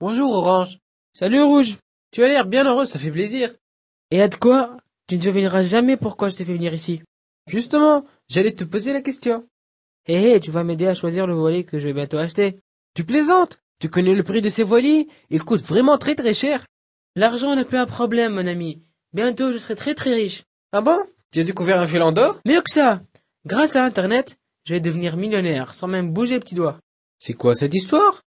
Bonjour Orange. Salut Rouge. Tu as l'air bien heureux, ça fait plaisir. Et à de quoi? Tu ne devineras jamais pourquoi je t'ai fait venir ici. Justement, j'allais te poser la question. Hé, tu vas m'aider à choisir le voilier que je vais bientôt acheter. Tu plaisantes? Tu connais le prix de ces voiliers? Ils coûtent vraiment très très cher. L'argent n'est plus un problème, mon ami. Bientôt, je serai très très riche. Ah bon? Tu as découvert un filan d'or? Mieux que ça, grâce à Internet, je vais devenir millionnaire sans même bouger le petit doigt. C'est quoi cette histoire?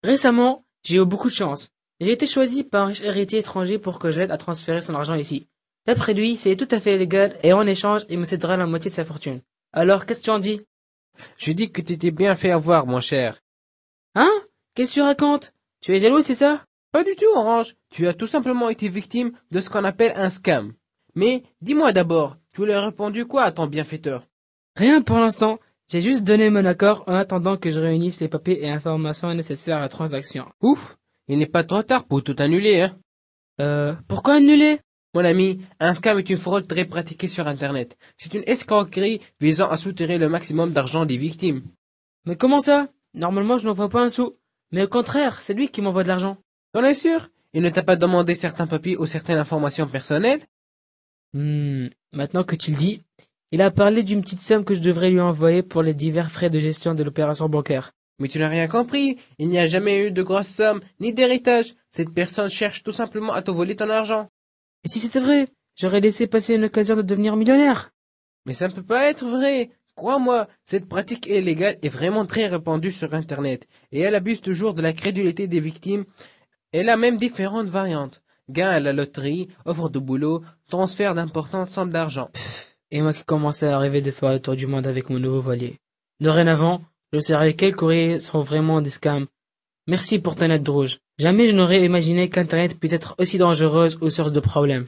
Récemment, j'ai eu beaucoup de chance. J'ai été choisi par un riche héritier étranger pour que j'aide à transférer son argent ici. D'après lui, c'est tout à fait légal et en échange, il me cédera la moitié de sa fortune. Alors, qu'est-ce que tu en dis? Je dis que t'étais bien fait avoir, mon cher. Hein? Qu'est-ce que tu racontes? Tu es jaloux, c'est ça? Pas du tout, Orange. Tu as tout simplement été victime de ce qu'on appelle un scam. Mais, dis-moi d'abord, tu lui as répondu quoi à ton bienfaiteur? Rien pour l'instant. J'ai juste donné mon accord en attendant que je réunisse les papiers et informations nécessaires à la transaction. Ouf, il n'est pas trop tard pour tout annuler, hein. Pourquoi annuler? Mon ami, un scam est une fraude très pratiquée sur Internet. C'est une escroquerie visant à soutirer le maximum d'argent des victimes. Mais comment ça? Normalement, je n'envoie pas un sou. Mais au contraire, c'est lui qui m'envoie de l'argent. T'en es sûr? Il ne t'a pas demandé certains papiers ou certaines informations personnelles? Maintenant que tu le dis, il a parlé d'une petite somme que je devrais lui envoyer pour les divers frais de gestion de l'opération bancaire. Mais tu n'as rien compris. Il n'y a jamais eu de grosses sommes, ni d'héritage. Cette personne cherche tout simplement à te voler ton argent. Et si c'était vrai, j'aurais laissé passer une occasion de devenir millionnaire. Mais ça ne peut pas être vrai. Crois-moi, cette pratique illégale est vraiment très répandue sur Internet. Et elle abuse toujours de la crédulité des victimes. Elle a même différentes variantes. Gain à la loterie, offre de boulot, transfert d'importantes sommes d'argent. Et moi qui commençais à rêver de faire le tour du monde avec mon nouveau voilier. Dorénavant, je saurai quels courriers sont vraiment des scams. Merci pour ton aide, Rouge. Jamais je n'aurais imaginé qu'Internet puisse être aussi dangereuse ou source de problèmes.